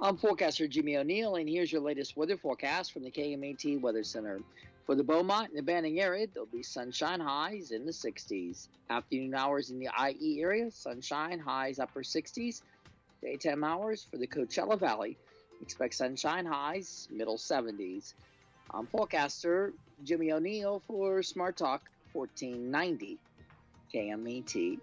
I'm forecaster Jimmy O'Neill, and here's your latest weather forecast from the KMAT Weather Center. For the Beaumont and the Banning area, there'll be sunshine highs in the 60s. Afternoon hours in the IE area, sunshine highs upper 60s. Daytime hours for the Coachella Valley, expect sunshine highs middle 70s. I'm forecaster Jimmy O'Neill for Smart Talk 1490 KMET.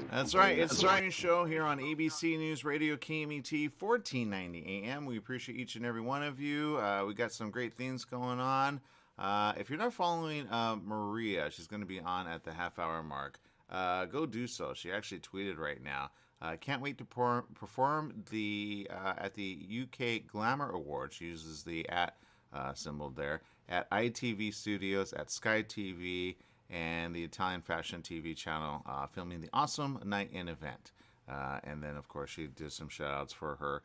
That's right. It's the morning show here on ABC News Radio KMET 1490 AM. We appreciate each and every one of you. We got some great things going on. If you're not following Maria, she's going to be on at the half-hour mark. Go do so. She actually tweeted right now. Can't wait to perform at the UK Glamour Awards. She uses the @ symbol there at ITV Studios at Sky TV and the Italian Fashion TV channel, filming the Awesome Night In event. And then, of course, she did some shout-outs for her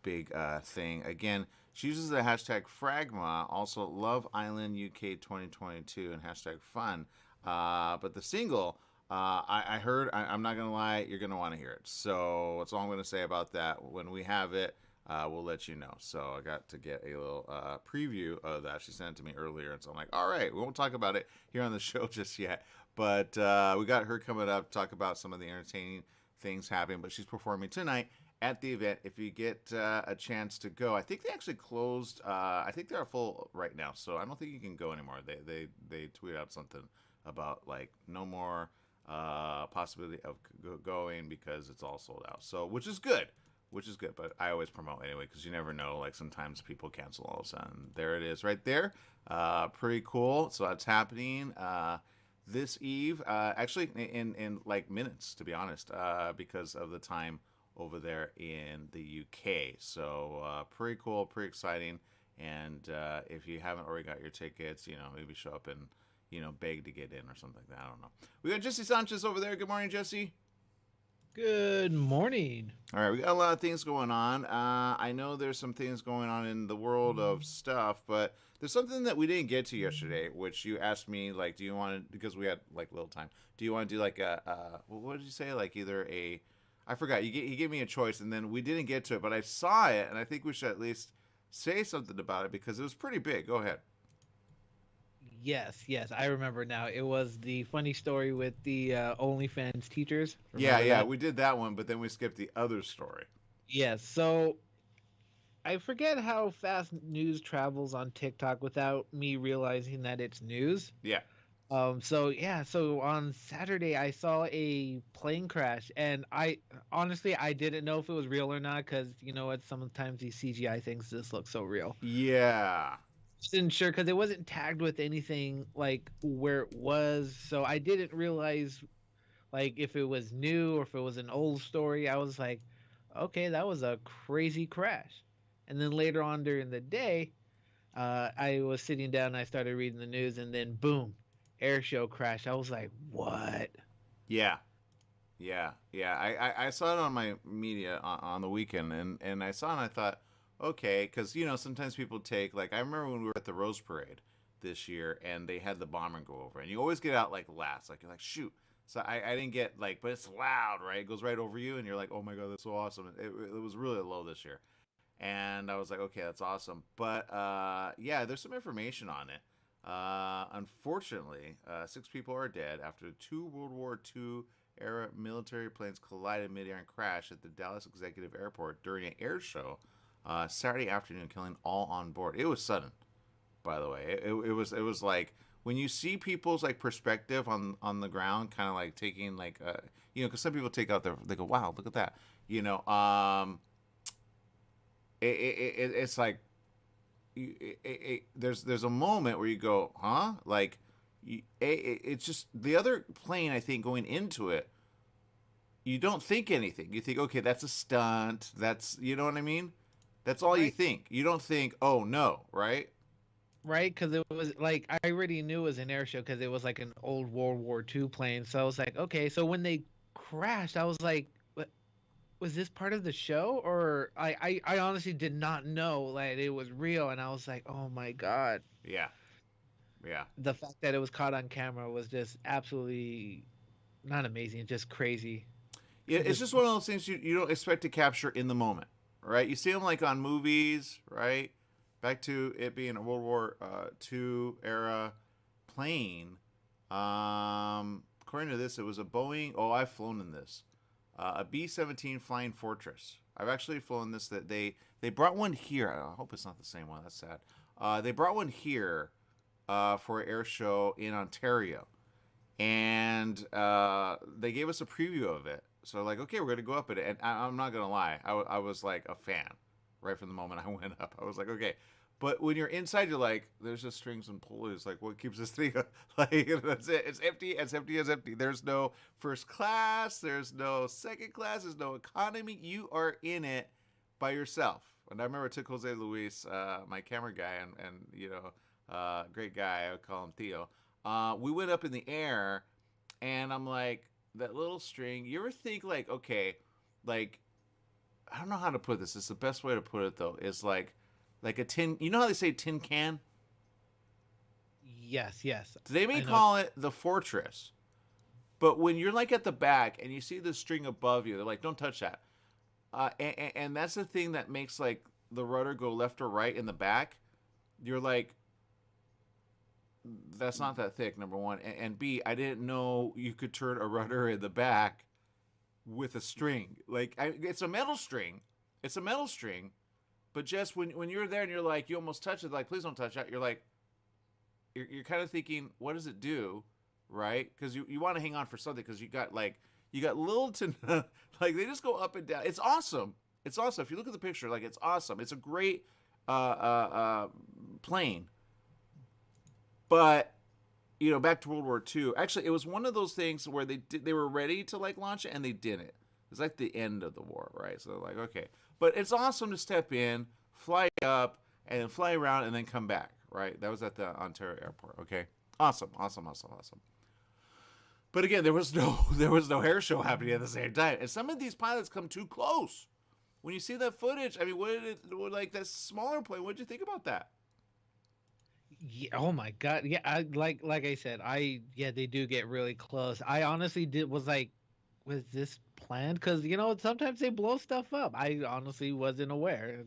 big thing. Again, she uses the hashtag Fragma, also Love Island UK 2022, and hashtag fun. But the single, I heard, I'm not going to lie, you're going to want to hear it. So that's all I'm going to say about that. When we have it, we'll let you know. So I got to get a little preview of that. She sent it to me earlier, and so I'm like, all right, we won't talk about it here on the show just yet. But we got her coming up to talk about some of the entertaining things happening. But she's performing tonight at the event. If you get a chance to go, I think they actually closed. I think they're full right now, so I don't think you can go anymore. They tweet out something about like no more possibility of going because it's all sold out. So which is good. But I always promote anyway because you never know. Like sometimes people cancel all of a sudden. There it is right there. Pretty cool. So that's happening this eve. Actually, in like minutes, to be honest, because of the time over there in the UK. So pretty cool, pretty exciting. And if you haven't already got your tickets, maybe show up and beg to get in or something like that. I don't know. We got Jesse Sanchez over there. Good morning, Jesse. Good morning. All right, we got a lot of things going on. I know there's some things going on in the world of stuff, but there's something that we didn't get to yesterday, which you asked me, like, do you want to, because we had, like, little time, do you want to do, like, what did you say? Like, either I forgot. He gave me a choice, and then we didn't get to it, but I saw it, and I think we should at least say something about it because it was pretty big. Go ahead. Yes, I remember now. It was the funny story with the OnlyFans teachers. Remember that? We did that one, but then we skipped the other story. Yes, so I forget how fast news travels on TikTok without me realizing that it's news. Yeah. So on Saturday I saw a plane crash, and I didn't know if it was real or not because you know what, sometimes these CGI things just look so real. Yeah. Wasn't sure because it wasn't tagged with anything like where it was, so I didn't realize like if it was new or if it was an old story. I was like, okay, that was a crazy crash. And then later on during the day, I was sitting down and I started reading the news, and then boom, air show crash. I was like, what? Yeah. I saw it on my media on the weekend, and I saw it and I thought, okay, because, sometimes people take, like, I remember when we were at the Rose Parade this year, and they had the bomber go over, and you always get out, like, last. Like, you're like, shoot. So I didn't get, like, but it's loud, right? It goes right over you, and you're like, oh, my God, that's so awesome. It was really low this year. And I was like, okay, that's awesome. But, yeah, there's some information on it. Unfortunately, 6 people are dead after 2 World War II-era military planes collided midair and crashed at the Dallas Executive Airport during an air show Saturday afternoon, killing all on board. It was sudden, by the way. It was like when you see people's like perspective on the ground, kind of like taking like because some people take out they go, wow, look at that, it's like there's a moment where you go, huh, like it's just the other plane. I think going into it, you don't think anything. You think, okay, that's a stunt. That's, you know what I mean? That's all you think. You don't think, oh, no, right? Right, because it was like, I already knew it was an air show because it was like an old World War II plane. So I was like, okay. So when they crashed, I was like, what, was this part of the show? Or I honestly did not know that it was real. And I was like, oh my God. Yeah. Yeah. the fact that it was caught on camera was just absolutely not amazing, just crazy. Yeah, It it's just just one of those things you don't expect to capture in the moment, right? You see them like on movies, right? Back to it being a World War II era plane. According to this, it was a Boeing. Oh, I've flown in this. A B-17 Flying Fortress. I've actually flown this. That they brought one here. I hope it's not the same one. That's sad. They brought one here for an air show in Ontario, and they gave us a preview of it. So like, okay, we're gonna go up at it, and I'm not gonna lie, I was like a fan right from the moment I went up. I was like, okay, but when you're inside, you're like, there's just strings and pulleys. Like, what keeps this thing like? That's it. It's empty. It's empty. It's empty. There's no first class. There's no second class. There's no economy. You are in it by yourself. And I remember I took Jose Luis, my camera guy, and great guy. I would call him Theo. We went up in the air, and I'm like, that little string. You ever think like, okay, like, I don't know how to put this. It's the best way to put it though. Is like a tin. You know how they say tin can? yes, yes. They may I know. call it the fortress, but when you're like at the back and you see the string above you, they're like, don't touch that. And that's the thing that makes like the rudder go left or right in the back. You're like, that's not that thick. Number one, and B, I didn't know you could turn a rudder in the back with a string. Like it's a metal string. It's a metal string. But just when you're there and you're like, you almost touch it, like, please don't touch that. You're like, you're kind of thinking, what does it do, right? Because you want to hang on for something because you got little to like they just go up and down. It's awesome. It's awesome. If you look at the picture, like it's awesome. It's a great plane. But back to World War II. Actually, it was one of those things where they were ready to like launch it and they didn't. It's like the end of the war, right? So they're like, okay, but it's awesome to step in, fly up, and then fly around and then come back, right? That was at the Ontario airport. Okay, awesome. But again, there was no air show happening at the same time, and some of these pilots come too close. When you see that footage, I mean, like that smaller plane? What did you think about that? Yeah, oh my god. Yeah, I like I said, they do get really close. I honestly did was like, was this planned? Because sometimes they blow stuff up. I honestly wasn't aware.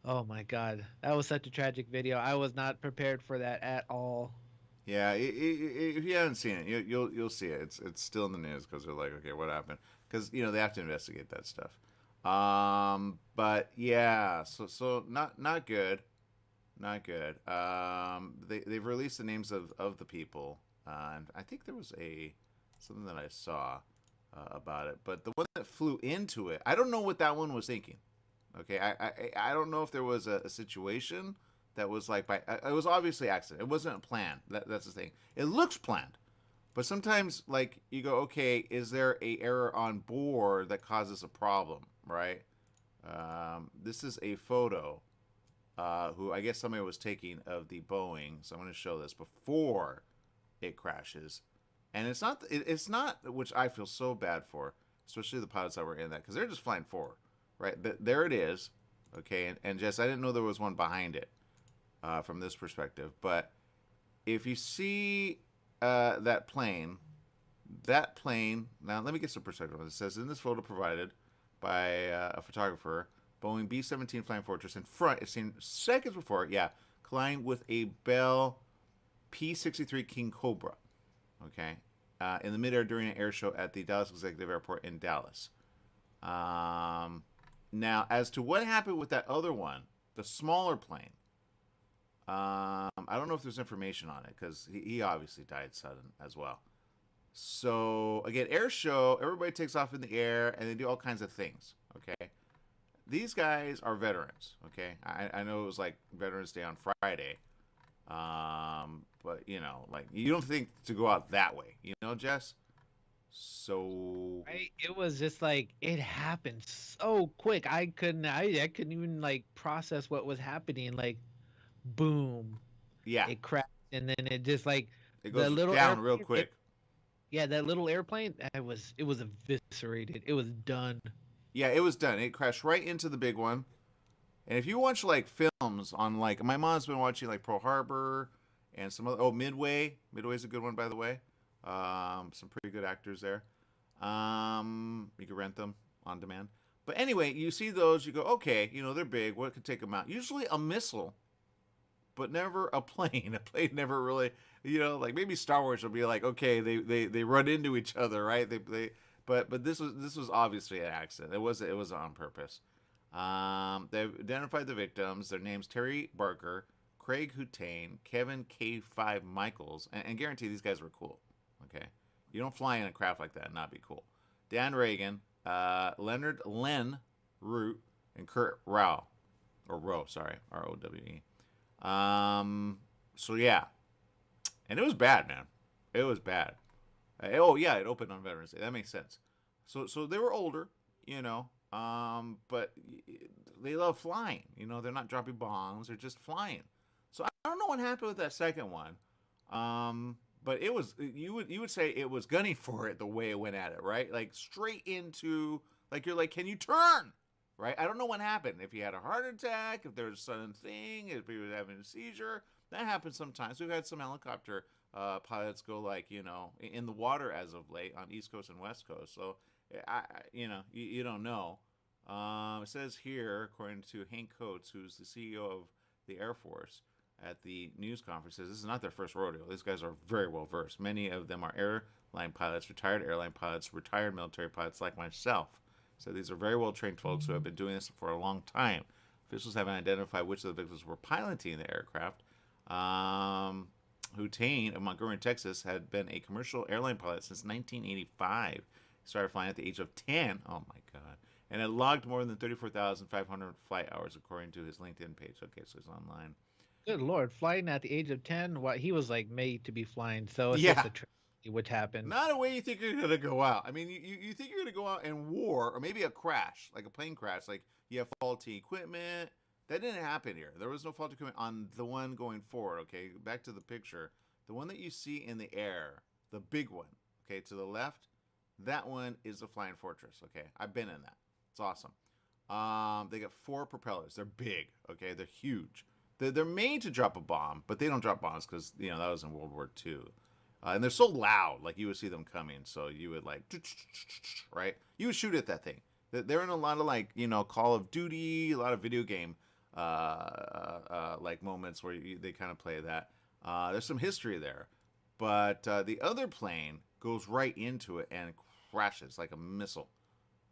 Oh my god, that was such a tragic video. I was not prepared for that at all. Yeah, if you haven't seen it, you'll see it. It's still in the news because they're like, okay, what happened? Because they have to investigate that stuff. But yeah, so not good, not good. They've released the names of the people, and I think there was something that I saw about it. But the one that flew into it, I don't know what that one was thinking. Okay, I don't know if there was a situation that was like it was obviously accident. It wasn't planned. That's the thing. It looks planned, but sometimes like you go, okay, is there a error on board that causes a problem, right? This is a photo who I guess somebody was taking of the Boeing. So I'm going to show this before it crashes, and it's not which I feel so bad for, especially the pilots that were in that because they're just flying forward, right? But there it is, okay, and Jess, I didn't know there was one behind it. From this perspective, but if you see that plane, now let me get some perspective. It says in this photo provided by a photographer, Boeing B-17 Flying Fortress in front is seen seconds before, colliding with a Bell P-63 King Cobra, okay, in the midair during an air show at the Dallas Executive Airport in Dallas. Now, as to what happened with that other one, the smaller plane, I don't know if there's information on it because he obviously died sudden as well. So again, air show, everybody takes off in the air and they do all kinds of things. Okay, these guys are veterans. Okay, I know it was like Veterans Day on Friday, but like you don't think to go out that way, Jess. So It was just like it happened so quick. I couldn't even like process what was happening. Like, boom, yeah, it crashed, and then it just like it the goes little down real airplane. quick. Yeah, that little airplane. It was eviscerated. It was done. Yeah, it was done. It crashed right into the big one. And if you watch like films on like my mom's been watching like Pearl Harbor and some other. Oh, Midway. Midway's a good one, by the way. Some pretty good actors there. You can rent them on demand. But anyway, you see those, you go, okay, they're big. What could take them out? Usually a missile, but never a plane. A plane never really, like maybe Star Wars will be like, okay, they run into each other, right? But this was obviously an accident. It was on purpose. They identified the victims. Their names: Terry Barker, Craig Hutane, Kevin K5 Michaels, and guarantee these guys were cool. Okay, you don't fly in a craft like that and not be cool. Dan Reagan, Leonard Len Root, and Kurt Rowe, sorry, Rowe. So yeah, and it was bad, man. It was bad. Oh yeah, it opened on Veterans Day. That makes sense. So they were older, but they love flying. They're not dropping bombs; they're just flying. So I don't know what happened with that second one. But it was, you would say it was gunning for it the way it went at it, right? Like straight into, like you're like, can you turn? Right? I don't know what happened. If he had a heart attack, if there was a sudden thing, if he was having a seizure, that happens sometimes. We've had some helicopter pilots go in the water as of late on East Coast and West Coast. So you don't know. It says here, according to Hank Coates, who's the CEO of the Air Force, at the news conferences, this is not their first rodeo. These guys are very well versed. Many of them are airline pilots, retired airline pilots, retired military pilots like myself. So these are very well trained folks who have been doing this for a long time. Officials haven't identified which of the victims were piloting the aircraft. Hutane of Montgomery, Texas, had been a commercial airline pilot since 1985. He started flying at the age of 10. Oh my God. And had logged more than 34,500 flight hours, according to his LinkedIn page. Okay, so he's online. Good Lord, flying at the age of 10? What, he was like made to be flying, so it's Yeah. just a tragedy which happened. Not a way you think you're going to go out. I mean, you think you're going to go out in war, or maybe a crash, like a plane crash, like you have faulty equipment. That didn't happen here. There was no faulty equipment on the one going forward, okay? Back to the picture. The one that you see in the air, the big one, okay, to the left, that one is the Flying Fortress, okay? I've been in that. It's awesome. They got 4 propellers. They're big, okay? They're huge. They're made to drop a bomb, but they don't drop bombs because, that was in World War II. And they're so loud, like you would see them coming. So you would right? You would shoot at that thing. They're in a lot of Call of Duty, a lot of video game like moments where they kind of play that. There's some history there. But the other plane goes right into it and crashes like a missile.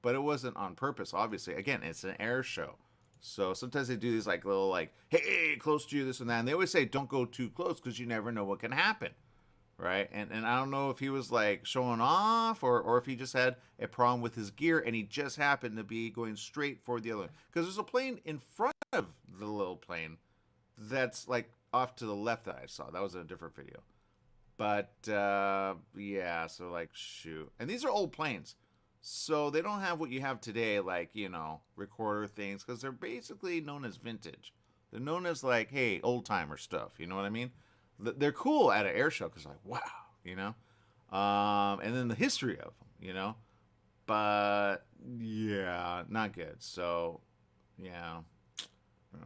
But it wasn't on purpose, obviously. Again, it's an air show. So sometimes they do these little hey, close to you, this and that. And they always say don't go too close because you never know what can happen, right? And I don't know if he was showing off or if he just had a problem with his gear and he just happened to be going straight for the other one. Because there's a plane in front of the little plane that's off to the left that I saw. That was in a different video. But yeah, so shoot. And these are old planes. So they don't have what you have today, recorder things, because they're basically known as vintage. They're known as hey, old timer stuff. You know what I mean? They're cool at an air show because wow, and then the history of them, But yeah, not good. So yeah, it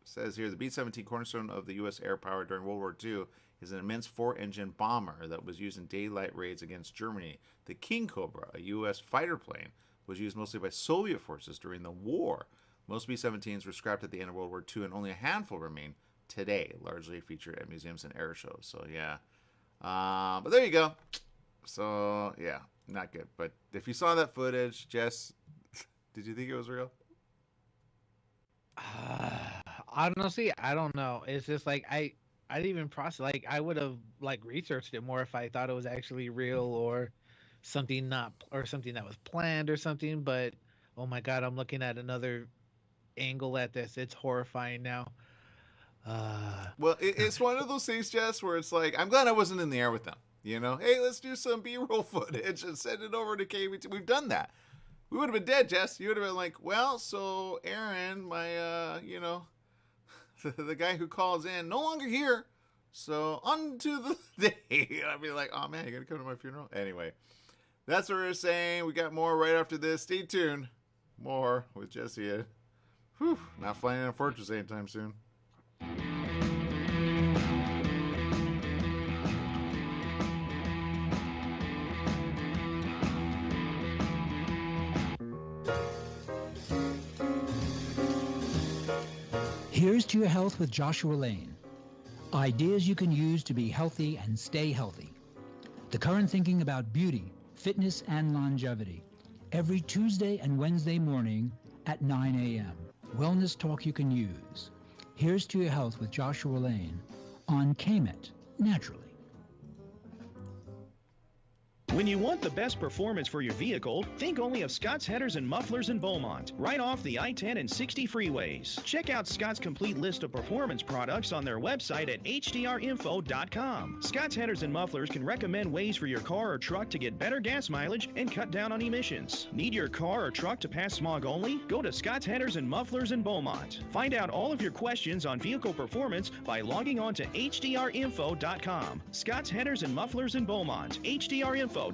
says here the B-17 cornerstone of the U.S. air power during World War II is an immense 4-engine bomber that was used in daylight raids against Germany. The King Cobra, a U.S. fighter plane, was used mostly by Soviet forces during the war. Most B-17s were scrapped at the end of World War II, and only a handful remain today, largely featured at museums and air shows. So, yeah. But there you go. So, yeah, not good. But if you saw that footage, Jess, did you think it was real? Honestly, I don't know. It's just I didn't even process. I would have researched it more if I thought it was actually real or something something that was planned or something. But oh my God, I'm looking at another angle at this. It's horrifying now. Well, it's one of those things, Jess, where it's I'm glad I wasn't in the air with them. Hey, let's do some B-roll footage and send it over to KBT. We've done that. We would have been dead, Jess. You would have been well, so Aaron, my, the guy who calls in, no longer here. So on to the day. I'd be oh man, you gonna come to my funeral? Anyway, that's what we're saying. We got more right after this. Stay tuned. More with Jesse. Not flying in a fortress anytime soon. Here's to your health with Joshua Lane. Ideas you can use to be healthy and stay healthy. The current thinking about beauty, fitness, and longevity. Every Tuesday and Wednesday morning at 9 a.m. Wellness talk you can use. Here's to your health with Joshua Lane on KMET, naturally. When you want the best performance for your vehicle, think only of Scott's Headers and Mufflers in Beaumont, right off the I-10 and 60 freeways. Check out Scott's complete list of performance products on their website at hdrinfo.com. Scott's Headers and Mufflers can recommend ways for your car or truck to get better gas mileage and cut down on emissions. Need your car or truck to pass smog only? Go to Scott's Headers and Mufflers in Beaumont. Find out all of your questions on vehicle performance by logging on to hdrinfo.com. Scott's Headers and Mufflers in Beaumont, hdrinfo.com.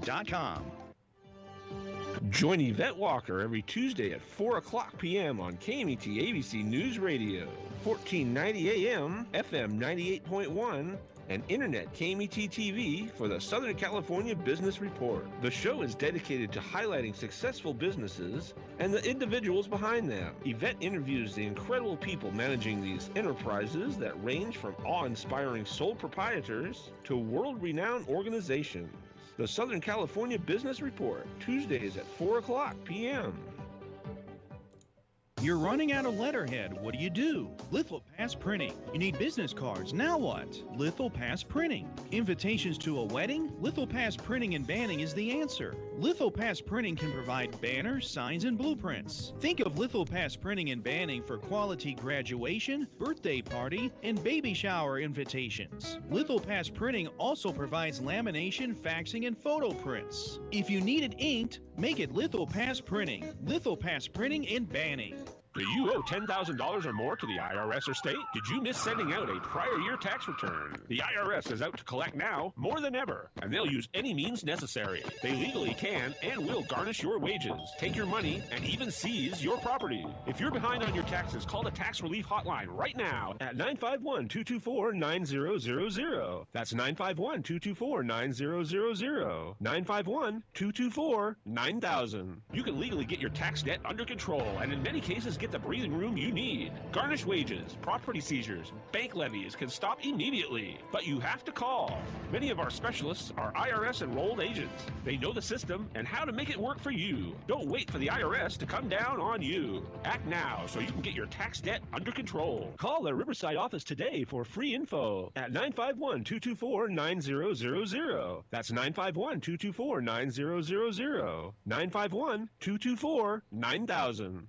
Join Yvette Walker every Tuesday at 4 o'clock p.m. on KMET ABC News Radio, 1490 AM, FM 98.1, and Internet KMET TV for the Southern California Business Report. The show is dedicated to highlighting successful businesses and the individuals behind them. Yvette interviews the incredible people managing these enterprises that range from awe-inspiring sole proprietors to world-renowned organizations. The Southern California Business Report, Tuesdays at 4 o'clock p.m. You're running out of letterhead. What do? Lithopass Printing. You need business cards. Now what? Lithopass Printing. Invitations to a wedding? Lithopass Printing and Banning is the answer. Lithopass Printing can provide banners, signs, and blueprints. Think of Lithopass Printing and Banning for quality graduation, birthday party, and baby shower invitations. Lithopass Printing also provides lamination, faxing, and photo prints. If you need it inked, make it Lithopass Printing. Lithopass Printing and Banning. Do you owe $10,000 or more to the IRS or state? Did you miss sending out a prior year tax return? The IRS is out to collect now more than ever, and they'll use any means necessary. They legally can and will garnish your wages, take your money, and even seize your property. If you're behind on your taxes, call the Tax Relief Hotline right now at 951-224-9000. That's 951-224-9000. 951-224-9000. You can legally get your tax debt under control, and in many cases, get the breathing room you need. Garnished wages, property seizures, bank levies can stop immediately, but you have to call. Many of our specialists are IRS enrolled agents. They know the system and how to make it work for you. Don't wait for the IRS to come down on you. Act now so you can get your tax debt under control. Call the Riverside office today for free info at 951-224-9000. That's 951-224-9000. 951-224-9000.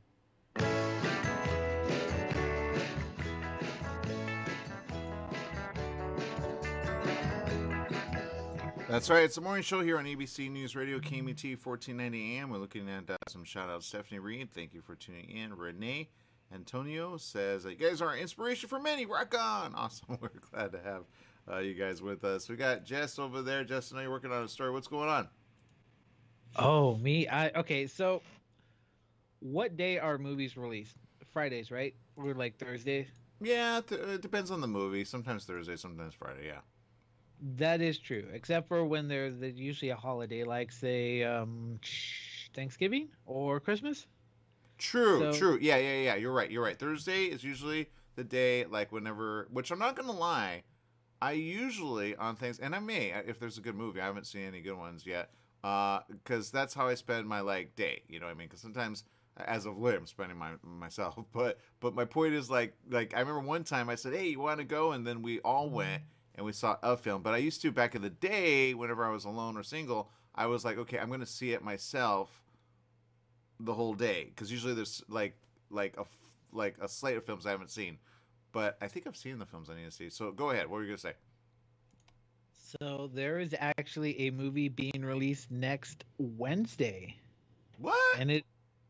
That's right. It's the morning show here on ABC News Radio, KMET 1490 AM. We're looking at some shout-outs. Stephanie Reed, thank you for tuning in. Renee Antonio says, you guys are inspiration for many. Rock on. Awesome. We're glad to have you guys with us. We got Jess over there. Jess, I know you're working on a story. What's going on? Oh, me? Okay, so what day are movies released? Fridays, right? Or like Thursday? Yeah, it depends on the movie. Sometimes Thursday, sometimes Friday, yeah. That is true, except for when there's usually a holiday, like, say, Thanksgiving or Christmas. True. Yeah. You're right. Thursday is usually the day, like, whenever, which I'm not going to lie, I usually on things, and I may, if there's a good movie, I haven't seen any good ones yet, because that's how I spend my, like, day, you know what I mean? Because sometimes, as of late, I'm spending myself, but my point is, like, I remember one time I said, hey, you want to go? And then we all went. And we saw a film. But I used to, back in the day, whenever I was alone or single, I was like, okay, I'm going to see it myself the whole day. Because usually there's like a slate of films I haven't seen. But I think I've seen the films I need to see. So go ahead. What were you going to say? So there is actually a movie being released next Wednesday. What? And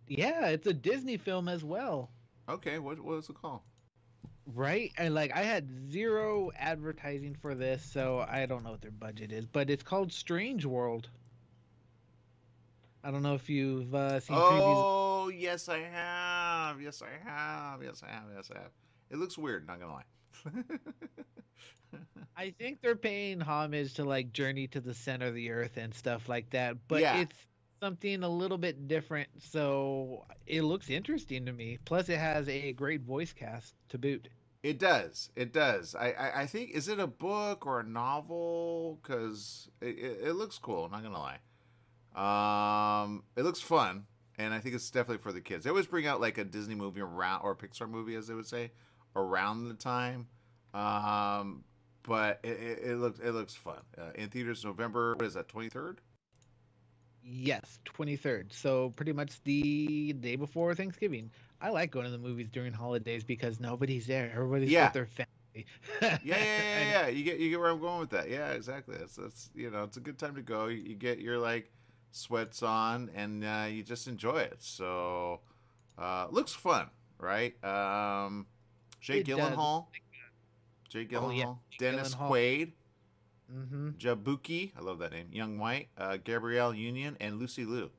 it's a Disney film as well. Okay, what is it called? Right? And like, I had zero advertising for this, so I don't know what their budget is, but it's called Strange World. I don't know if you've seen previews. Oh, yes, I have. Yes, I have. It looks weird, not gonna lie. I think they're paying homage to like Journey to the Center of the Earth and stuff like that, but yeah. it's something a little bit different, so it looks interesting to me. Plus, it has a great voice cast to boot. It does. It does. I think, is it a book or a novel? Because it looks cool. I'm not gonna lie. It looks fun, and I think it's definitely for the kids. They always bring out like a Disney movie around, or a Pixar movie, as they would say, around the time. But it looks fun. In theaters November. What is that? 23rd. Yes, 23rd. So pretty much the day before Thanksgiving. I like going to the movies during holidays because nobody's there. Everybody's with their family. Yeah. You get where I'm going with that. Yeah, exactly. That's it's a good time to go. You get your like sweats on, and you just enjoy it. So looks fun, right? Jake Gyllenhaal. Jake Gyllenhaal. Dennis Quaid. Mm-hmm. Jabuki, I love that name. Young White, Gabrielle Union, and Lucy Liu.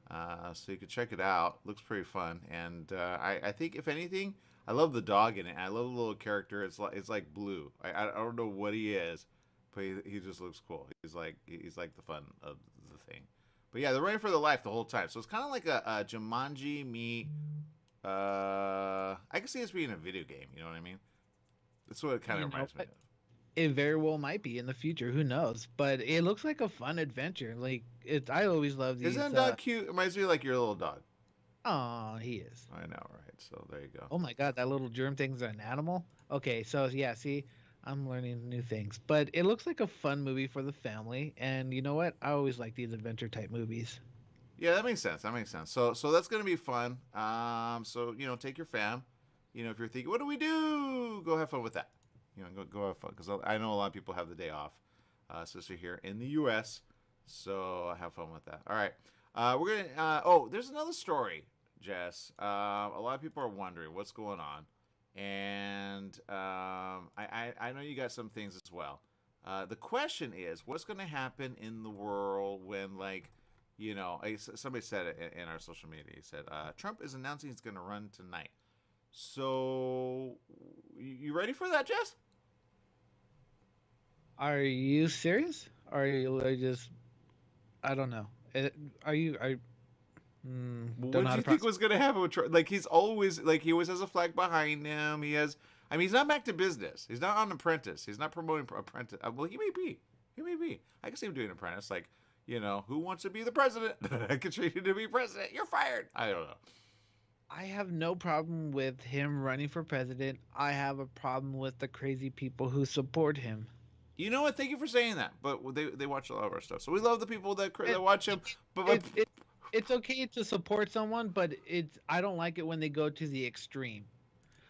So you can check it out. Looks pretty fun, and I think if anything, I love the dog in it. I love the little character. It's like Blue. I don't know what he is, but he just looks cool. He's like the fun of the thing. But yeah, they're running for their life the whole time. So it's kind of like a Jumanji meet. I can see this being a video game. You know what I mean? That's what it kind of reminds me of. It very well might be in the future. Who knows? But it looks like a fun adventure. Like I always love these. Isn't that dog cute? It reminds me of like your little dog. Oh, he is. I know, right? So there you go. Oh my God, that little germ thing's an animal. Okay, so yeah, see, I'm learning new things. But it looks like a fun movie for the family. And you know what? I always like these adventure type movies. Yeah, that makes sense. So that's gonna be fun. So take your fam. If you're thinking, what do we do? Go have fun with that. Go have fun, because I know a lot of people have the day off, especially here in the U.S. So have fun with that. All right, we're gonna. There's another story, Jess. A lot of people are wondering what's going on, and I know you got some things as well. The question is, what's going to happen in the world when, somebody said it in our social media. He said Trump is announcing he's going to run tonight. So, you ready for that, Jess? Are you serious? Or are you just? I don't know. Are you? What do you think was going to happen with Trump? Like, he always has a flag behind him. He's not back to business. He's not on Apprentice. He's not promoting Apprentice. Well, he may be. I can see him doing Apprentice. Like, who wants to be the president? I can treat you to be president. You're fired. I don't know. I have no problem with him running for president. I have a problem with the crazy people who support him. You know what? Thank you for saying that. But they watch a lot of our stuff, so we love the people that watch him. But it's okay to support someone, but I don't like it when they go to the extreme.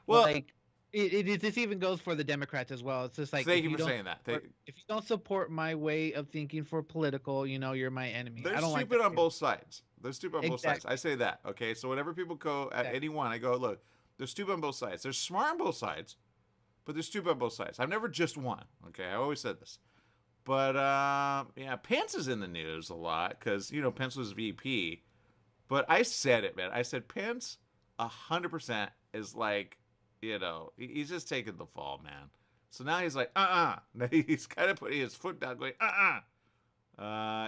Well, like this even goes for the Democrats as well. It's just like, thank you for saying that. If you don't support my way of thinking for political, you're my enemy. They're I don't stupid like on both sides. They're stupid on both sides. Exactly. I say that. Okay, so whenever people go at anyone, I go, look, they're stupid on both sides. They're smart on both sides, but they're stupid on both sides. I've never just one. Okay, I always said this. But yeah, Pence is in the news a lot because Pence was VP. But I said it, man. I said Pence, 100% is like, he's just taking the fall, man. So now he's like, He's kind of putting his foot down, going,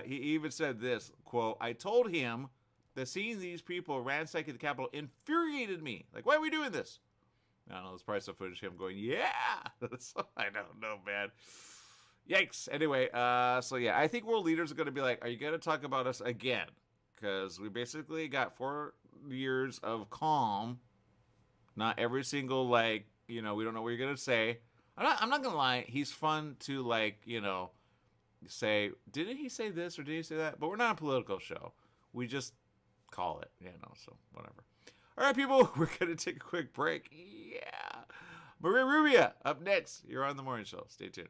He even said this, quote, I told him that seeing these people ransacking the Capitol infuriated me. Like, why are we doing this? I don't know. There's probably some footage of him going, yeah. So, I don't know, man. Yikes. Anyway, so yeah, I think world leaders are going to be like, are you going to talk about us again? Because we basically got 4 years of calm. Not every single, we don't know what you're going to say. I'm not going to lie. He's fun to, say, didn't he say this or did he say that? But we're not a political show. We just call it, so whatever. All right, people, we're going to take a quick break. Yeah. Maria Rubia up next. You're on The Morning Show. Stay tuned.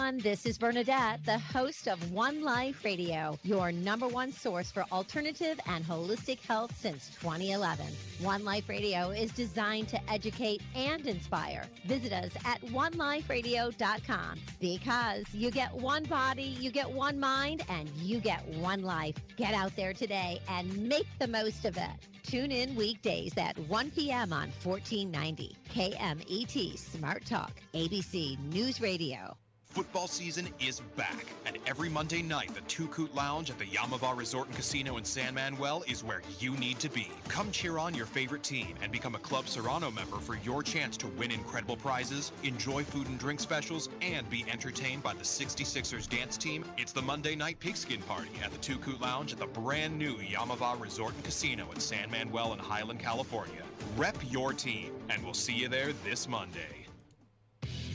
everyone. This is Bernadette, the host of One Life Radio, your number one source for alternative and holistic health since 2011. One Life Radio is designed to educate and inspire. Visit us at oneliferadio.com because you get one body, you get one mind, and you get one life. Get out there today and make the most of it. Tune in weekdays at 1 p.m. on 1490 KMET Smart Talk, ABC News Radio. Football season is back, and every Monday night, the Two Coot Lounge at the Yamava Resort and Casino in San Manuel is where you need to be. Come cheer on your favorite team and become a Club Serrano member for your chance to win incredible prizes, enjoy food and drink specials, and be entertained by the 66ers dance team. It's the Monday Night Pigskin Party at the Two Coot Lounge at the brand new Yamava Resort and Casino in San Manuel in Highland, California. Rep your team, and we'll see you there this Monday.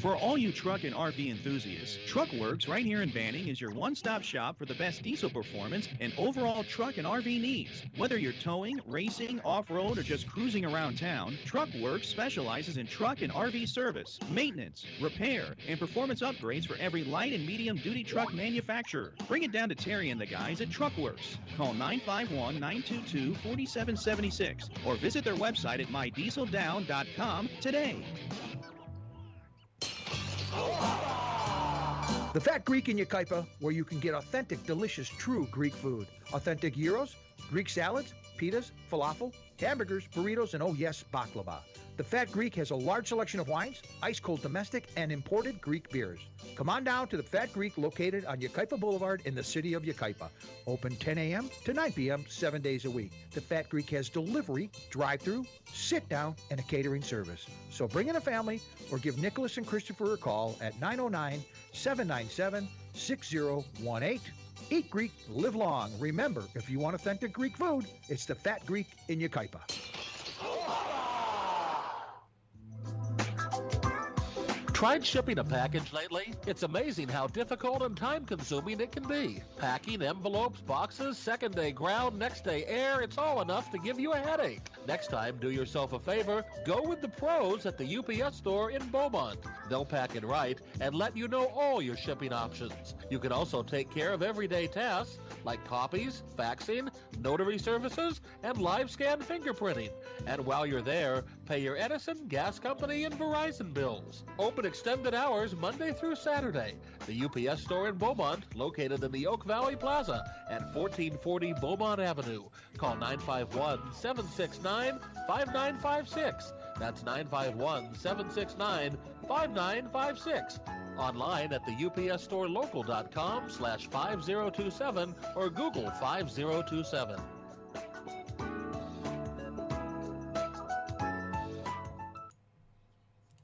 For all you truck and RV enthusiasts, Truckworks right here in Banning is your one-stop shop for the best diesel performance and overall truck and RV needs. Whether you're towing, racing, off-road, or just cruising around town, Truckworks specializes in truck and RV service, maintenance, repair, and performance upgrades for every light and medium-duty truck manufacturer. Bring it down to Terry and the guys at Truckworks. Call 951-922-4776 or visit their website at mydieseldown.com today. The Fat Greek in Yucaipa, where you can get authentic, delicious, true Greek food. Authentic gyros, Greek salads, pitas, falafel, hamburgers, burritos, and oh yes, baklava. The Fat Greek has a large selection of wines, ice-cold domestic, and imported Greek beers. Come on down to the Fat Greek located on Yucaipa Boulevard in the city of Yucaipa. Open 10 a.m. to 9 p.m. 7 days a week. The Fat Greek has delivery, drive-through, sit-down, and a catering service. So bring in a family or give Nicholas and Christopher a call at 909-797-6018. Eat Greek, live long. Remember, if you want authentic Greek food, it's the Fat Greek in Yucaipa. Tried shipping a package lately? It's amazing how difficult and time-consuming it can be. Packing, envelopes, boxes, second-day ground, next-day air, it's all enough to give you a headache. Next time, do yourself a favor, go with the pros at the UPS store in Beaumont. They'll pack it right and let you know all your shipping options. You can also take care of everyday tasks like copies, faxing, notary services, and live scan fingerprinting. And while you're there, pay your Edison, gas company, and Verizon bills. Open extended hours Monday through Saturday. The UPS store in Beaumont, located in the Oak Valley Plaza at 1440 Beaumont Avenue. Call 951-769-5956. That's 951-769-5956. Online at the upsstorelocal.com/5027 or Google 5027.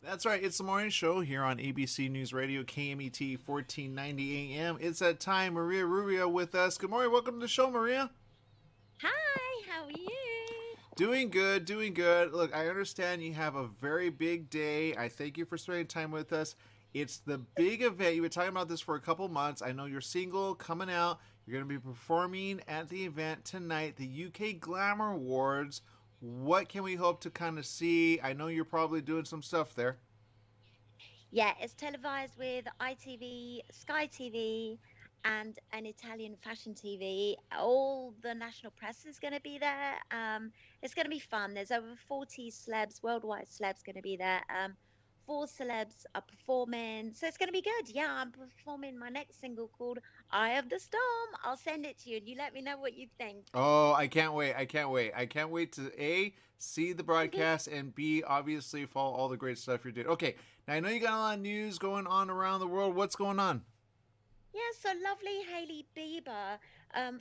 That's right. It's the morning show here on ABC News Radio, KMET 1490 AM. It's that time. Maria Rubio with us. Good morning. Welcome to the show, Maria. Hi, how are you? Doing good, doing good. Look, I understand you have a very big day. I thank you for spending time with us. It's the big event. You've been talking about this for a couple months. I know you're single, coming out. You're going to be performing at the event tonight, the UK Glamour Awards. What can we hope to kind of see? I know you're probably doing some stuff there. Yeah, it's televised with ITV, Sky TV, and an Italian fashion TV. All the national press is going to be there. It's going to be fun. There's over 40 celebs, worldwide celebs going to be there. 4 celebs are performing, so it's going to be good. Yeah, I'm performing my next single called Eye of the Storm. I'll send it to you and you let me know what you think. Oh, I can't wait. I can't wait. I can't wait to A, see the broadcast, and B, obviously follow all the great stuff you're doing. Okay, now I know you got a lot of news going on around the world. What's going on? Yeah, so lovely Hailey Bieber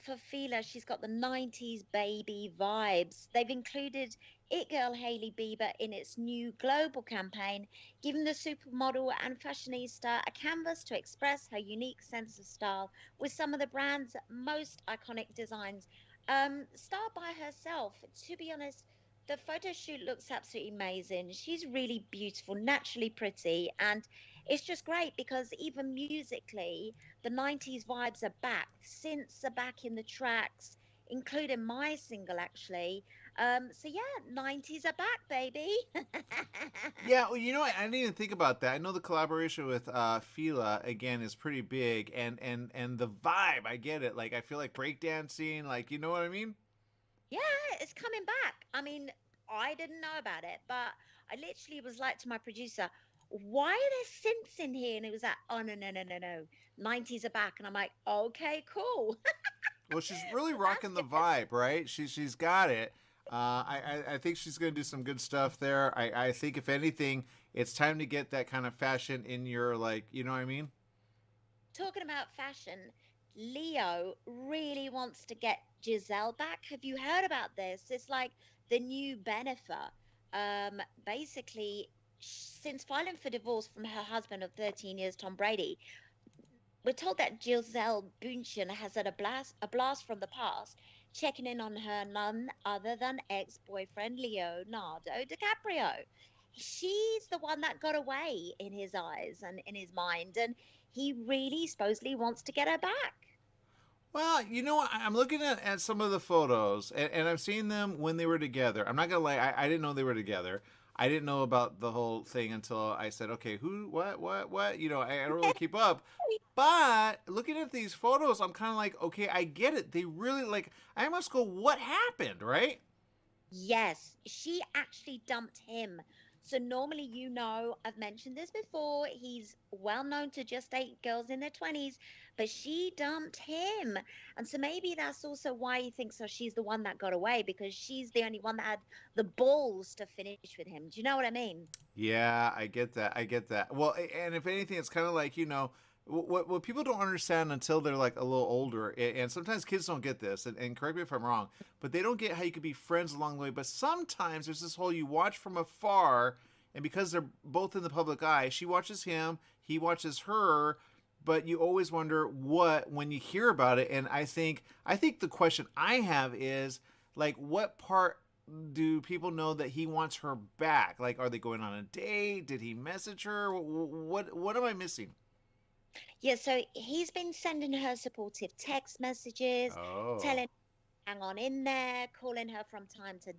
for Fila. She's got the 90s baby vibes. They've included It Girl Hailey Bieber in its new global campaign, giving the supermodel and fashionista a canvas to express her unique sense of style with some of the brand's most iconic designs. Styled by herself, to be honest, the photo shoot looks absolutely amazing. She's really beautiful, naturally pretty, and it's just great because even musically, the 90s vibes are back. Synths are back in the tracks, including my single actually. So yeah, 90s are back, baby. Yeah, well, I didn't even think about that. I know the collaboration with Fila again is pretty big, and the vibe, I get it. Like I feel like breakdancing, like you know what I mean? Yeah, it's coming back. I mean, I didn't know about it, but I literally was like to my producer, why are there synths in here? And it was like, oh, no, no, no, no, no. 90s are back. And I'm like, okay, cool. Well, she's really That's rocking the good. vibe, right? She's got it. I think she's going to do some good stuff there. I think if anything, it's time to get that kind of fashion in your like, you know what I mean? Talking about fashion, Leo really wants to get Giselle back. Have you heard about this? It's like the new Bennifer. Basically, since filing for divorce from her husband of 13 years, Tom Brady, we're told that Giselle Bündchen has had a blast from the past, checking in on her none other than ex-boyfriend Leonardo DiCaprio. She's the one that got away in his eyes and in his mind, and he really supposedly wants to get her back. Well, you know what? I'm looking at some of the photos, and I'm seeing them when they were together. I'm not gonna lie, I didn't know they were together. I didn't know about the whole thing until I said, okay, who, what? I don't really keep up. But looking at these photos, I'm kind of like, okay, I get it. They really like. I must go. What happened, right? Yes, she actually dumped him. So normally, I've mentioned this before, he's well known to just date girls in their 20s, but she dumped him. And so maybe that's also why he thinks so she's the one that got away, because she's the only one that had the balls to finish with him. Do you know what I mean? Yeah, I get that. I get that. Well, and if anything, it's kind of like what people don't understand until they're like a little older, and sometimes kids don't get this. And correct me if I'm wrong, but they don't get how you could be friends along the way. But sometimes there's this whole you watch from afar, and because they're both in the public eye, she watches him, he watches her. But you always wonder what when you hear about it. And I think the question I have is like, what part do people know that he wants her back? Like, are they going on a date? Did he message her? What am I missing? Yeah, so he's been sending her supportive text messages, Oh. telling hang on in there, calling her from time to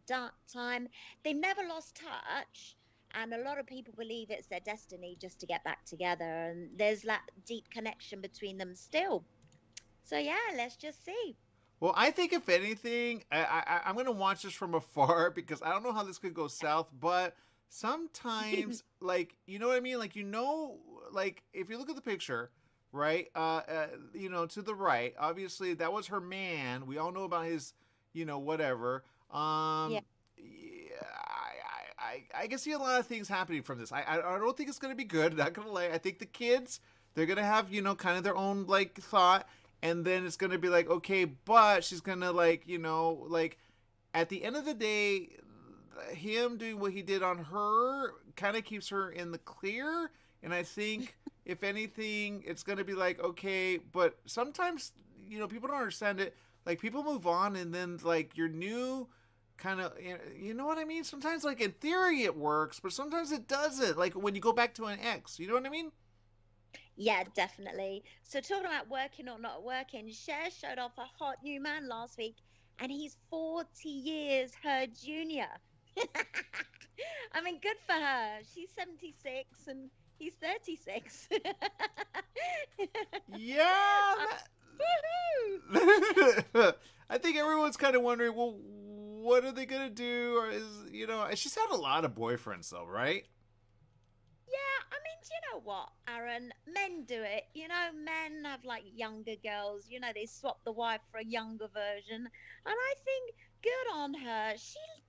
time. They never lost touch, and a lot of people believe it's their destiny just to get back together, and there's that deep connection between them still. So yeah, let's just see. Well, I think if anything, I'm going to watch this from afar because I don't know how this could go south, but sometimes, like, you know what I mean? Like, like, if you look at the picture, right, to the right, obviously that was her man. We all know about his, whatever. Yeah. Yeah, I can see a lot of things happening from this. I don't think it's going to be good. Not going to lie. I think the kids, they're going to have, kind of their own, like, thought. And then it's going to be like, okay, but she's going to, like, like, at the end of the day, him doing what he did on her kind of keeps her in the clear. And I think, if anything, it's going to be like, okay, but sometimes, people don't understand it. Like, people move on, and then, like, your new kind of, you know what I mean? Sometimes, like, in theory it works, but sometimes it doesn't. Like, when you go back to an ex, you know what I mean? Yeah, definitely. So talking about working or not working, Cher showed off a hot new man last week, and he's 40 years her junior. I mean, good for her. She's 76 and he's 36. Yeah. Woohoo! I think everyone's kind of wondering, well, what are they gonna do? Or she's had a lot of boyfriends though, right? Yeah, I mean, do you know what, Aaron? Men do it. Men have like younger girls. They swap the wife for a younger version, and I think good on her.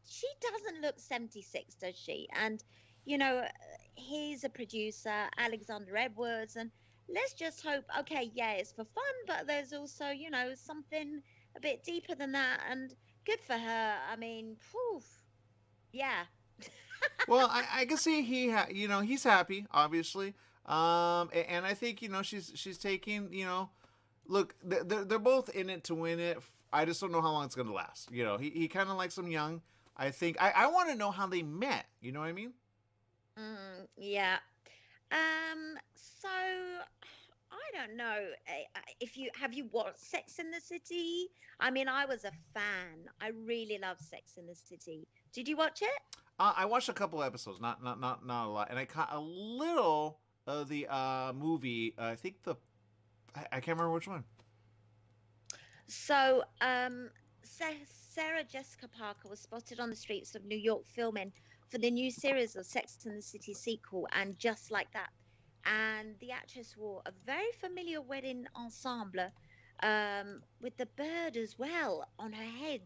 She doesn't look 76, does she? And you know, he's a producer, Alexander Edwards, and let's just hope. Okay, yeah, it's for fun, but there's also something a bit deeper than that. And good for her. I mean, poof, yeah. Well, I can see he's happy, obviously. And I think she's taking look, they're both in it to win it. I just don't know how long it's gonna last. He kind of likes them young. I think I want to know how they met. You know what I mean? Yeah. So I don't know if you have you watched Sex in the City. I mean, I was a fan. I really love Sex in the City. Did you watch it? I watched a couple episodes, not a lot, and I caught a little of the movie. I think I can't remember which one. So, Sarah Jessica Parker was spotted on the streets of New York filming for the new series of Sex and the City sequel, and just like that. And the actress wore a very familiar wedding ensemble with the bird as well on her head.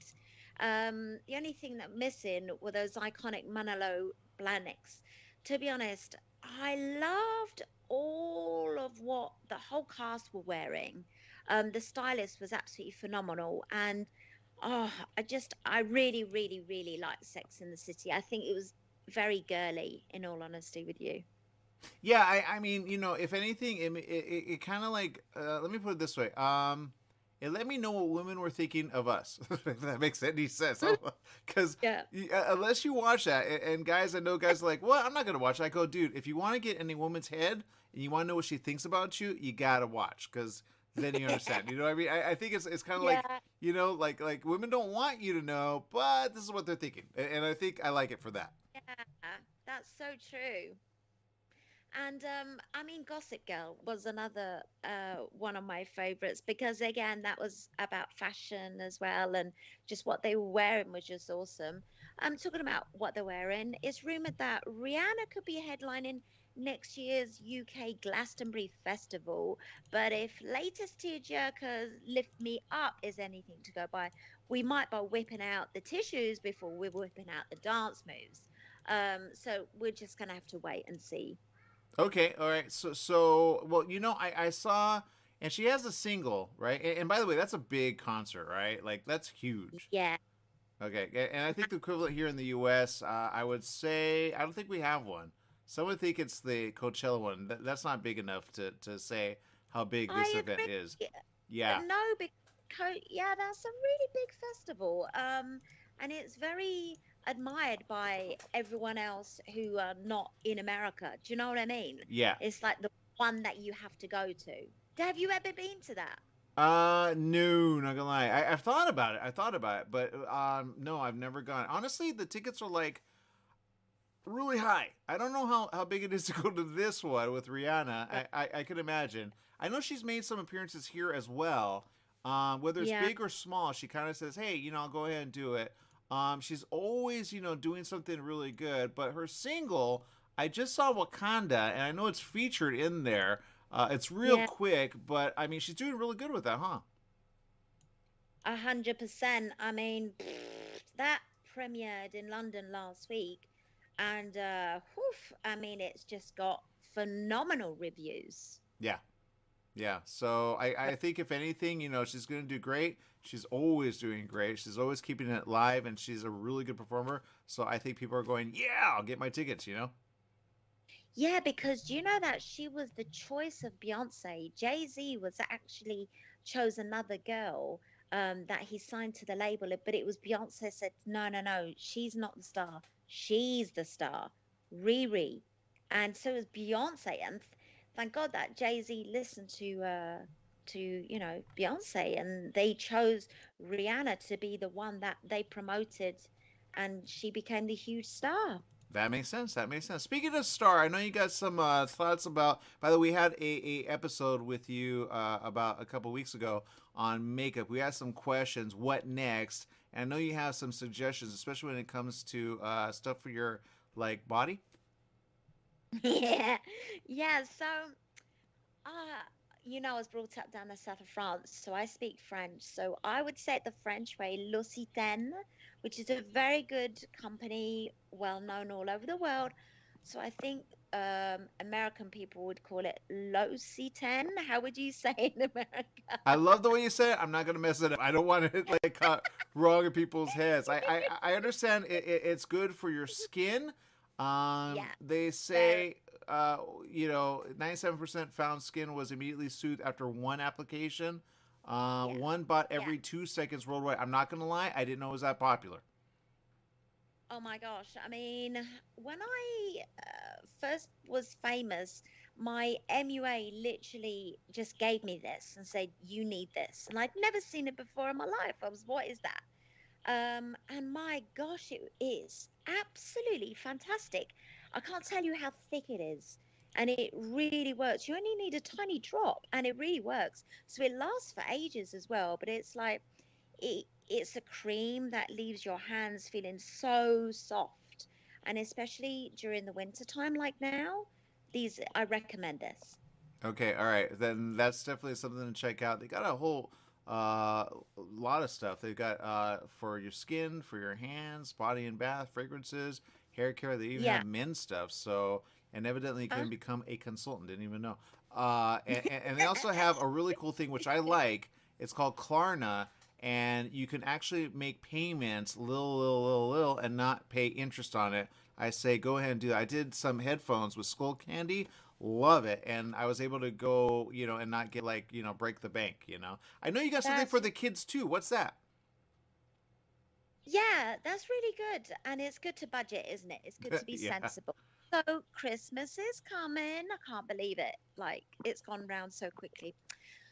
The only thing that missing were those iconic Manolo blahniks. To be honest, I loved all of what the whole cast were wearing. The stylist was absolutely phenomenal, and oh, I really, really, really liked Sex in the City. I think it was very girly, in all honesty with you. Yeah, I mean, if anything, it kind of like, let me put it this way. It let me know what women were thinking of us. If that makes any sense. Because Yeah. unless you watch that, and guys, I know guys are like, well, I'm not going to watch it. I go, dude, if you want to get in a woman's head and you want to know what she thinks about you, you got to watch. Because then you understand. You know what I mean? I think it's kind of like, Yeah. like women don't want you to know, but this is what they're thinking. And I think I like it for that. Yeah, that's so true. And I mean, Gossip Girl was another one of my favorites because again, that was about fashion as well, and just what they were wearing was just awesome. I'm talking about what they're wearing. It's rumored that Rihanna could be headlining next year's UK Glastonbury Festival, but if latest tearjerkers lift me up is anything to go by, we might be whipping out the tissues before we're whipping out the dance moves. So we're just gonna have to wait and see. Okay, all right. So well, I saw, and she has a single, right? And by the way, that's a big concert, right? Like that's huge. Yeah. Okay, and I think the equivalent here in the U.S., I would say, I don't think we have one. Some would think it's the Coachella one. That's not big enough to say how big this I event agree. is. Yeah, No, because yeah, that's a really big festival. And it's very admired by everyone else who are not in America. Do you know what I mean? yeah. It's like the one that you have to go to. Have you ever been to that? No, not gonna lie. I've thought about it. I thought about it, but no, I've never gone. Honestly, the tickets are like really high. I don't know how big it is to go to this one with Rihanna. I could imagine. I know she's made some appearances here as well. Whether it's Yeah. big or small, she kind of says, "Hey, I'll go ahead and do it." She's always, doing something really good. But her single, I just saw Wakanda, and I know it's featured in there. It's real Yeah. quick, but I mean, she's doing really good with that, huh? 100%. I mean, that premiered in London last week, and I mean, it's just got phenomenal reviews. Yeah. Yeah, so I think if anything, she's going to do great. She's always doing great. She's always keeping it live, and she's a really good performer. So I think people are going, yeah, I'll get my tickets. Yeah, because do you know that she was the choice of Beyonce? Jay-Z was actually chose another girl that he signed to the label, but it was Beyonce said, no, no, no, she's not the star. She's the star. Riri. And so it was Beyonce. And thank God that Jay-Z listened to Beyonce, and they chose Rihanna to be the one that they promoted, and she became the huge star. That makes sense. That makes sense. Speaking of Star, I know you got some thoughts about. By the way, we had a episode with you about a couple weeks ago on makeup. We had some questions. What next? And I know you have some suggestions, especially when it comes to stuff for your body. Yeah, yeah. So, uh, I was brought up down the south of France, so I speak French. So I would say it the French way, L'Occitane, which is a very good company, well known all over the world. So I think American people would call it L'Occitane. How would you say it in America? I love the way you say it. I'm not gonna mess it up. I don't want to cut wrong in people's heads. I understand it's good for your skin. Yeah, They very. say 97% found skin was immediately soothed after one application. Yeah, One bought yeah. every 2 seconds worldwide. I'm not gonna lie, I didn't know it was that popular. Oh my gosh. I mean, when I first was famous, My MUA literally just gave me this and said, "You need this," and I'd never seen it before in my life. I was, "What is that?" And my gosh, it is absolutely fantastic. I can't tell you how thick it is. And it really works. You only need a tiny drop and it really works. So it lasts for ages as well. But it's like it's a cream that leaves your hands feeling so soft. And especially during the winter time like now, these I recommend this. Okay, all right. Then that's definitely something to check out. They got a whole lot of stuff. They've got for your skin, for your hands, body and bath, fragrances, hair care. They even Yeah. have men's stuff. So, and evidently you Uh, can become a consultant. Didn't even know. And they also have a really cool thing, which I like. It's called Klarna. And you can actually make payments little, and not pay interest on it. I say go ahead and do that. I did some headphones with Skull Candy. Love it. And I was able to go, and not get like, break the bank. I know you got something that's for the kids too. What's that? Yeah, that's really good. And it's good to budget, isn't it? It's good to be Yeah. sensible. So Christmas is coming. I can't believe it. Like it's gone round so quickly.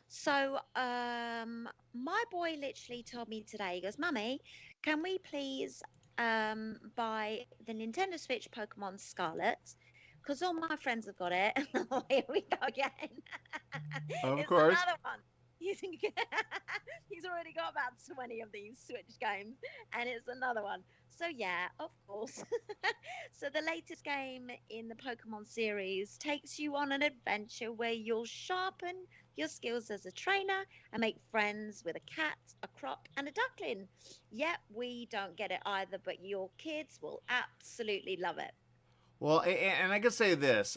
So my boy literally told me today, he goes, "Mummy, can we please buy the Nintendo Switch Pokemon Scarlet? Because all my friends have got it." Here we go again. Of It's course. another one. He's, he's already got about 20 of these Switch games, and it's another one. So, yeah, of course. So, the latest game in the Pokemon series takes you on an adventure where you'll sharpen your skills as a trainer and make friends with a cat, a crop, and a duckling. Yep, we don't get it either, but your kids will absolutely love it. Well, and I can say this,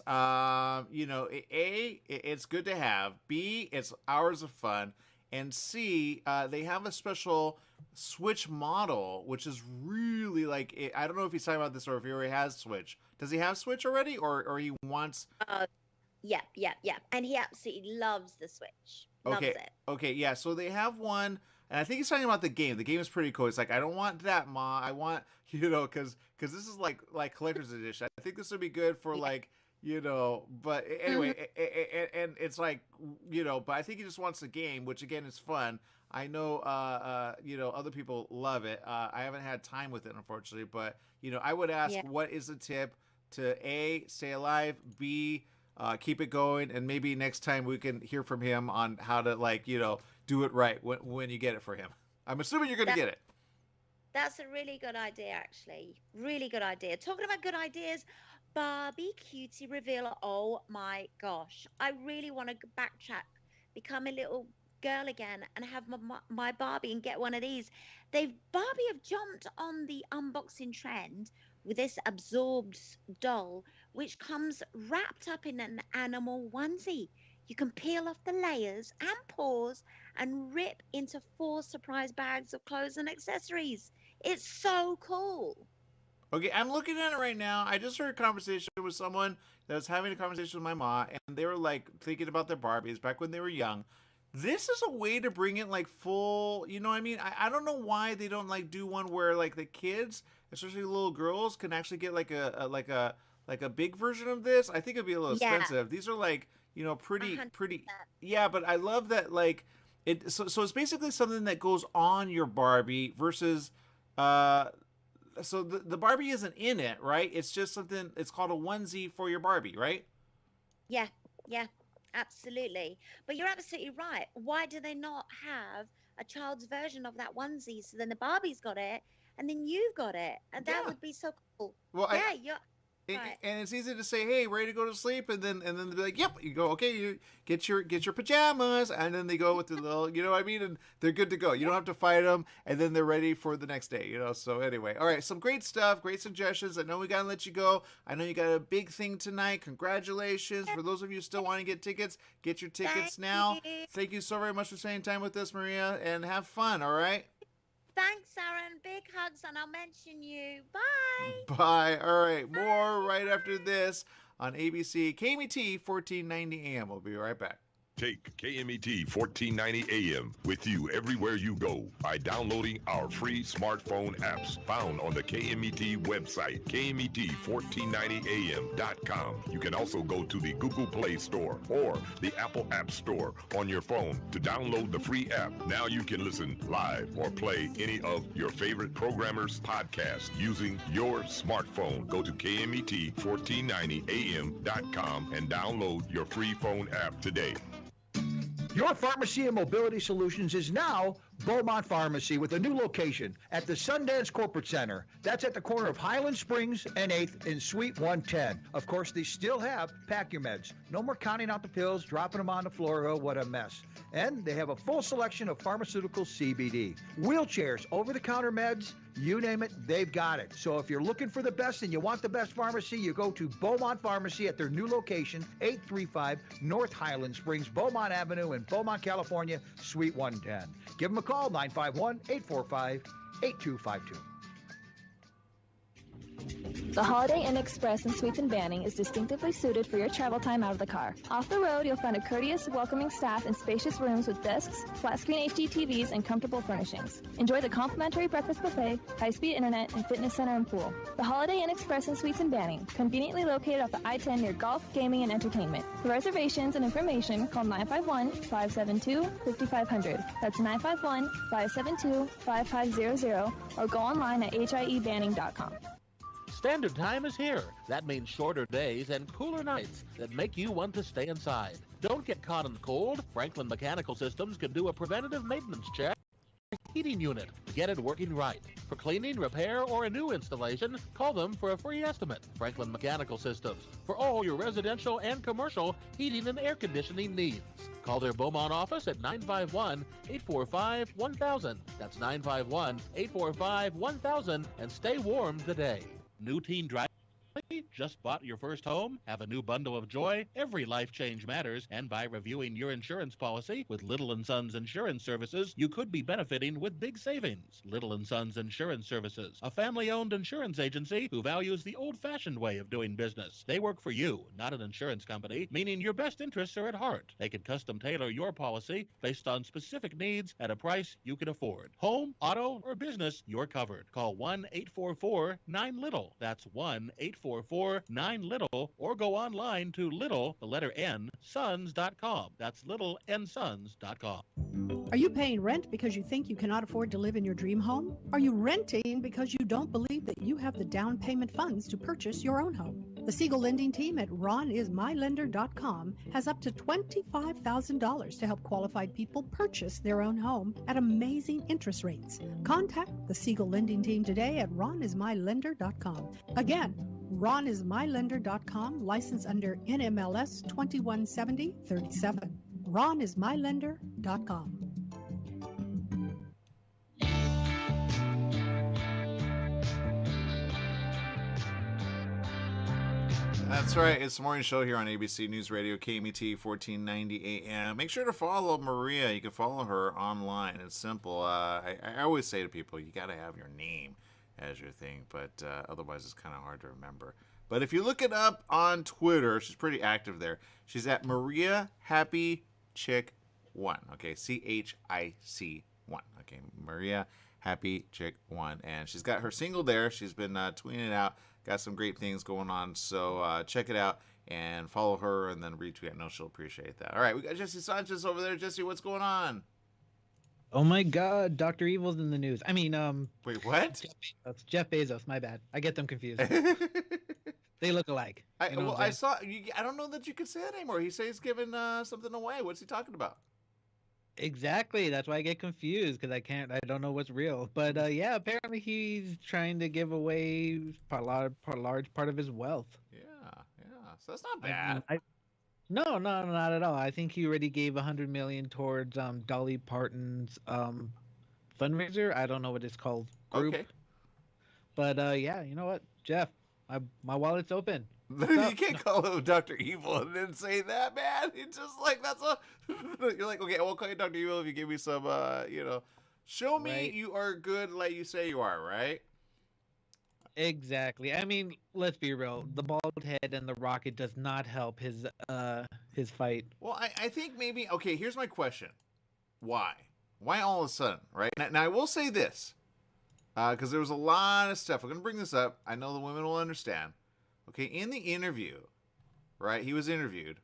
it's good to have. B, it's hours of fun. And C, they have a special Switch model, which is really like, I don't know if he's talking about this or if he already has Switch. Does he have Switch already or he wants? Uh, yep, yep, yep. And he absolutely loves the Switch. Loves Okay, it. okay, yeah. So they have one, and I think he's talking about the game. The game is pretty cool. It's like I don't want that, Ma. I want because this is like collector's edition. I think this would be good for Yeah. like But Mhm. anyway, and it's like but I think he just wants the game, which again is fun. I know other people love it. I haven't had time with it unfortunately, but I would ask, Yeah. what is the tip to A, stay alive, B, keep it going, and maybe next time we can hear from him on how to do it right when you get it for him. I'm assuming you're gonna That get it. that's a really good idea, actually. Really good idea. Talking about good ideas, Barbie Cutie reveal. Oh my gosh. I really want to backtrack, become a little girl again, and have my Barbie and get one of these. Barbie have jumped on the unboxing trend with this absorbed doll, which comes wrapped up in an animal onesie. You can peel off the layers and paws and rip into 4 surprise bags of clothes and accessories. It's so cool. Okay, I'm looking at it right now. I just heard a conversation with someone that was having a conversation with my mom, and they were like thinking about their Barbies back when they were young. This is a way to bring it like full, you know what I mean? I don't know why they don't like do one where like the kids, especially little girls, can actually get like a big version of this. I think it'd be a little Yeah, expensive. These are like, a pretty hundred pretty percent. yeah, but I love that like so it's basically something that goes on your Barbie versus uh so the Barbie isn't in it, right? It's just something. It's called a onesie for your Barbie, right? Yeah, yeah, absolutely. But you're absolutely right. Why do they not have a child's version of that onesie? So then the Barbie's got it, and then you've got it, and that Yeah. would be so cool. Well, Yeah, you're right. and it's easy to say, "Hey, ready to go to sleep," and then they'll be like, "Yep." You go, "Okay, you get your pajamas," and then they go with the little, you know what I mean, and they're good to go. You don't have to fight them, and then they're ready for the next day. So anyway, all right, some great stuff, great suggestions. I know we gotta let you go. I know you got a big thing tonight. Congratulations for those of you still wanting to get tickets. Get your Thank tickets now. you. Thank you so very much for spending time with us, Maria, and have fun. All right. Thanks, Aaron. Big hugs, and I'll mention you. Bye. Bye. All right. More right after this on ABC KMT 1490 AM. We'll be right back. Take KMET 1490 AM with you everywhere you go by downloading our free smartphone apps found on the KMET website, KMET1490am.com. You can also go to the Google Play Store or the Apple App Store on your phone to download the free app. Now you can listen live or play any of your favorite programmers' podcasts using your smartphone. Go to KMET1490am.com and download your free phone app today. Your Pharmacy and Mobility Solutions is now Beaumont Pharmacy with a new location at the Sundance Corporate Center. That's at the corner of Highland Springs and 8th in Suite 110. Of course, they still have Pack Your Meds. No more counting out the pills, dropping them on the floor. Oh, what a mess. And they have a full selection of pharmaceutical CBD. Wheelchairs, over-the-counter meds, you name it, they've got it. So if you're looking for the best and you want the best pharmacy, you go to Beaumont Pharmacy at their new location, 835 North Highland Springs, Beaumont Avenue in Beaumont, California, Suite 110. Give them a call, 951-845-8252. The Holiday Inn Express in Suites and Banning is distinctively suited for your travel time out of the car. Off the road, you'll find a courteous, welcoming staff and spacious rooms with desks, flat-screen HD TVs, and comfortable furnishings. Enjoy the complimentary breakfast buffet, high-speed internet, and fitness center and pool. The Holiday Inn Express in Suites and Banning, conveniently located off the I-10 near golf, gaming, and entertainment. For reservations and information, call 951-572-5500. That's 951-572-5500, or go online at hiebanning.com. Standard time is here. That means shorter days and cooler nights that make you want to stay inside. Don't get caught in the cold. Franklin Mechanical Systems can do a preventative maintenance check. Heating unit. Get it working right. For cleaning, repair, or a new installation, call them for a free estimate. Franklin Mechanical Systems. For all your residential and commercial heating and air conditioning needs. Call their Beaumont office at 951-845-1000. That's 951-845-1000 and stay warm today. New teen driver? Just bought your first home? Have a new bundle of joy? Every life change matters, and by reviewing your insurance policy with Little & Sons Insurance Services, you could be benefiting with big savings. Little & Sons Insurance Services, a family-owned insurance agency who values the old-fashioned way of doing business. They work for you, not an insurance company, meaning your best interests are at heart. They can custom tailor your policy based on specific needs at a price you can afford. Home, auto, or business, you're covered. Call 1-844-9-LITTLE. That's 1-844-9-LITTLE, or go online to little, the letter N, sons.com. That's littlensons.com. Are you paying rent because you think you cannot afford to live in your dream home? Are you renting because you don't believe that you have the down payment funds to purchase your own home? The Siegel lending team at ronismylender.com has up to $25,000 to help qualified people purchase their own home at amazing interest rates. Contact the Siegel lending team today at ronismylender.com. Again, ronismylender.com, license under NMLS 217037. ronismylender.com. That's right. It's the morning show here on ABC News Radio, KMET 1490 AM. Make sure to follow Maria. You can follow her online. It's simple. I always say to people, you got to have your name as your thing, but otherwise it's kind of hard to remember. But if you look it up on Twitter, she's pretty active there. She's at Maria Happy Chick 1. Okay, CHIC 1. Okay, Maria Happy Chick 1. And she's got her single there. She's been tweeting it out. Got some great things going on, so check it out and follow her and then retweet. I know she'll appreciate that. All right, we got Jesse Sanchez over there. Jesse, what's going on? Oh my God, Dr. Evil's in the news. I mean, wait, what? That's Jeff Bezos. My bad. I get them confused. They look alike. I don't know that you can say that anymore. He says he's giving something away. What's he talking about? Exactly. That's why I get confused because I don't know what's real. But yeah, apparently he's trying to give away a large part of his wealth. Yeah. So that's not bad. No, not at all. I think he already gave $100 million towards Dolly Parton's fundraiser. I don't know what it's called. Group. Okay. But yeah, you know what, Jeff, my wallet's open. You can't call him Dr. Evil and then say that, man. It's just like that's a. You're like, okay, I won't call you Dr. Evil if you give me some, show me you are good like you say you are, right? Exactly. I mean, let's be real. The bald head and the rocket does not help his fight. Well, I think maybe okay. Here's my question: Why? Why all of a sudden? Right now, I will say this because there was a lot of stuff. I'm going to bring this up. I know the women will understand. Okay, in the interview, right? He was interviewed,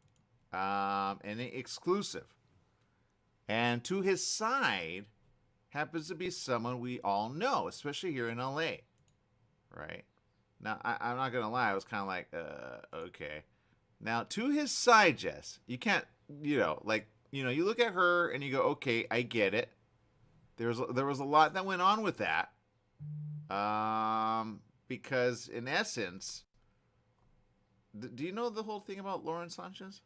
and exclusive, and to his side happens to be someone we all know, especially here in LA, right? Now, I'm not gonna lie, I was kind of like, okay. Now, to his side, Jess, you can't, you look at her and you go, okay, I get it. There was a lot that went on with that, because in essence, do you know the whole thing about Lauren Sanchez?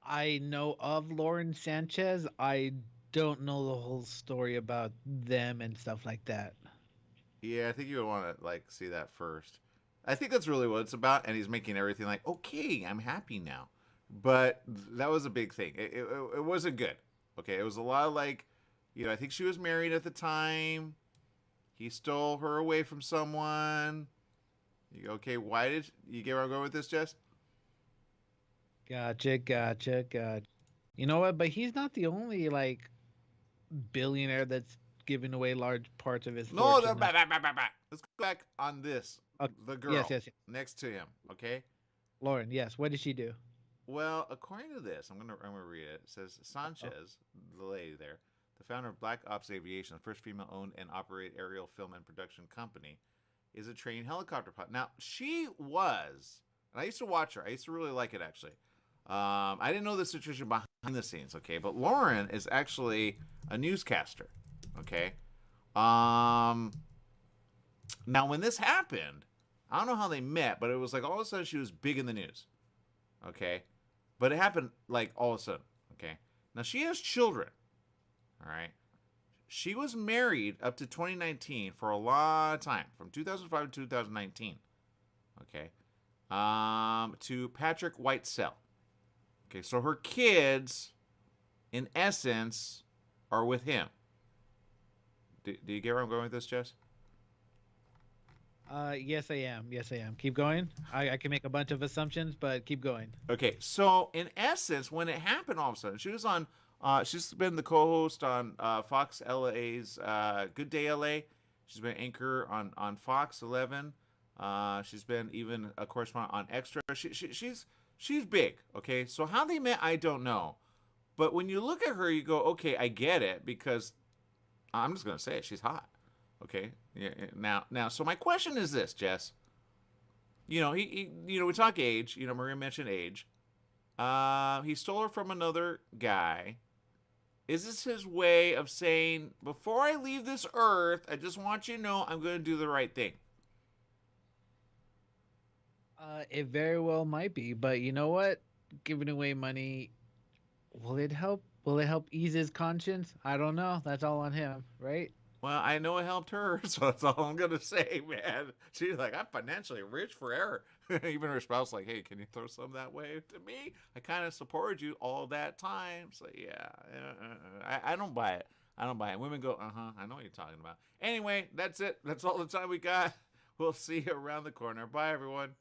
I know of Lauren Sanchez. I don't know the whole story about them and stuff like that. Yeah, I think you would want to see that first. I think that's really what it's about, and he's making everything like, okay, I'm happy now. But that was a big thing. It wasn't good. Okay, it was a lot of I think she was married at the time. He stole her away from someone. You go, okay, why did you get where I'm going with this, Jess? Gotcha. You know what? But he's not the only billionaire that's giving away large parts of his fortune. Let's go back on this. Okay. The girl yes. next to him, okay? Lauren, yes. What did she do? Well, according to this, I'm gonna read it. It says Sanchez, the lady there, the founder of Black Ops Aviation, the first female-owned and operated aerial film and production company, is a trained helicopter pilot. Now, she was, and I used to watch her. I used to really like it, actually. I didn't know the situation behind the scenes, okay? But Lauren is actually a newscaster, okay? Now, when this happened, I don't know how they met, but it was all of a sudden she was big in the news, okay? But it happened all of a sudden, okay? Now, she has children, all right? She was married up to 2019 for a long time, from 2005 to 2019, okay? To Patrick Whitesell. Okay, so her kids, in essence, are with him. Do you get where I'm going with this, Jess? Yes, I am. Keep going. I can make a bunch of assumptions, but keep going. Okay, so in essence, when it happened all of a sudden, she was on, she's been the co-host on Fox LA's Good Day LA. She's been anchor on Fox 11. She's been even a correspondent on Extra. She's big, okay? So how they met, I don't know. But when you look at her, you go, okay, I get it, because I'm just going to say it. She's hot, okay? Yeah, now, so my question is this, Jess. We talk age. Maria mentioned age. He stole her from another guy. Is this his way of saying, before I leave this earth, I just want you to know I'm going to do the right thing? It very well might be, but you know what? Giving away money, will it help? Will it help ease his conscience? I don't know. That's all on him, right? Well, I know it helped her, so that's all I'm gonna say, man. She's like, I'm financially rich forever. Even her spouse, like, hey, can you throw some that way to me? I kind of supported you all that time. So yeah, I don't buy it. I don't buy it. Women go, I know what you're talking about. Anyway, that's it. That's all the time we got. We'll see you around the corner. Bye, everyone.